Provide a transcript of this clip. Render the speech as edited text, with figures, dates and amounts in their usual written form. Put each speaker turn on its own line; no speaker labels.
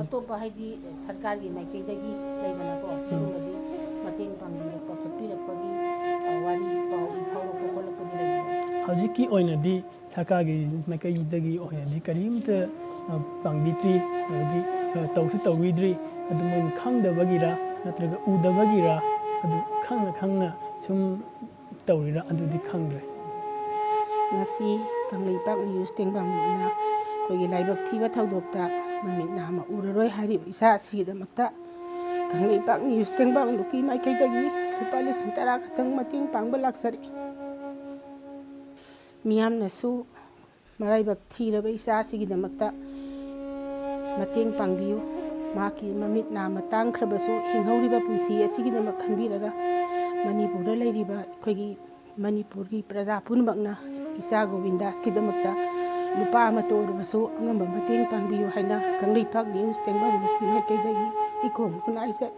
ꯑꯇꯣꯞꯄ ꯍꯥꯏꯗꯤ ꯁꯔꯀꯥꯔꯒꯤ ꯃꯥꯏꯀꯩꯗꯒꯤ ꯂꯩꯗꯅꯀꯣ ꯁꯤꯒꯨꯝꯕꯗꯤ ꯃꯇꯦꯡ ꯄꯥꯡꯕꯤꯔꯛꯄ ꯈꯣꯠꯄꯤꯔꯛꯄꯒꯤ ꯋꯥꯔꯤ ꯄꯥꯎ ꯐꯥꯎꯔꯛꯄ ꯈꯣꯠꯂꯛꯄꯗꯤ ꯂꯩꯕ꯭ꯔꯣ?
ꯍꯧꯖꯤꯛꯀꯤ ꯑꯣꯏꯅꯗꯤ ꯁꯔꯀꯥꯔꯒꯤ ꯃꯥꯏꯀꯩꯗꯒꯤ ꯑꯣꯏꯅꯗꯤ ꯀꯔꯤꯝꯇ ꯄꯥꯡꯕꯤꯗ꯭ꯔꯤ ꯑꯗꯒꯤ ꯇꯧꯁꯨ ꯇꯧꯕꯤꯗ꯭ꯔꯤ ꯑꯗꯨ ꯃꯣꯏꯅ ꯈꯪꯗꯕꯒꯤꯔ ꯅꯠꯇ꯭ꯔꯒ ꯎꯗꯕꯒꯤꯔ ꯑꯗꯨ ꯈꯪꯅ ꯈꯪꯅ ꯁꯨꯝ ꯇꯧꯔꯤꯔꯥ ꯑꯗꯨꯗꯤ ꯈꯪꯗ꯭ꯔꯦ꯫
ꯉꯁꯤ ꯀꯪꯂꯩꯄꯥꯛ ꯅ꯭ꯌꯨꯁ ꯇꯦꯡꯕꯥꯡꯂꯨꯞꯅ ꯑꯩꯈꯣꯏꯒꯤ ꯂꯥꯏꯕꯛ ꯊꯤꯕ ꯊꯧꯗꯣꯛꯇ ꯃꯃꯤꯠ ꯅꯥꯝꯃ ꯎꯔꯔꯣꯏ ꯍꯥꯏꯔꯤꯕ ꯏꯆꯥ ꯑꯁꯤꯒꯤꯗꯃꯛꯇ ꯀꯪꯂꯩꯄꯥꯛ ꯅ꯭ꯌꯨꯁ ꯇꯦꯡꯕꯥꯡꯂꯨꯞꯀꯤ ꯃꯥꯏꯀꯩꯗꯒꯤ ꯂꯨꯄꯥ 10,000 ꯈꯛꯇꯪ ꯃꯇꯦꯡ ꯄꯥꯡꯕ ꯂꯥꯛꯆꯔꯤ꯫ ꯃꯤꯌꯥꯝꯅꯁꯨ ꯃꯔꯥꯏꯕꯛ ꯊꯤꯔꯕ ꯏꯆꯥ ꯑꯁꯤꯒꯤꯗꯃꯛꯇ ꯃꯇꯦꯡ ꯄꯥꯡꯕꯤꯌꯨ꯫ ꯃꯍꯥꯛꯀꯤ ꯃꯃꯤꯠ ꯅꯥꯝꯃ ꯇꯥꯡꯈ꯭ꯔꯕꯁꯨ ꯍꯤꯡꯍꯧꯔꯤꯕ ꯄꯨꯟꯁꯤ ꯑꯁꯤꯒꯤꯗꯃꯛ ꯈꯟꯕꯤꯔꯒ ꯃꯅꯤꯄꯨꯔꯗ ꯂꯩꯔꯤꯕ ꯑꯩꯈꯣꯏꯒꯤ ꯃꯅꯤꯄꯨꯔꯒꯤ ꯄ꯭ꯔꯖꯥ ꯄꯨꯝꯅꯃꯛꯅ ꯏꯆꯥ ꯒꯣꯕꯤꯟꯗꯥꯁꯀꯤꯗꯃꯛꯇ ꯂꯨꯄꯥ ꯑꯃꯠꯇ ꯑꯣꯏꯔꯕꯁꯨ ꯑꯉꯝꯕ ꯃꯇꯦꯡ ꯄꯥꯡꯕꯤꯌꯨ ꯍꯥꯏꯅ ꯀꯪꯂꯩꯄꯥꯛ ꯅ꯭ꯌꯨꯁ ꯇꯦꯡꯕꯥꯡꯂꯨꯞꯀꯤ ꯃꯥꯏꯀꯩꯗꯒꯤ ꯏꯈꯣꯝ ꯈꯨꯟꯅꯥꯏꯖꯔꯤ꯫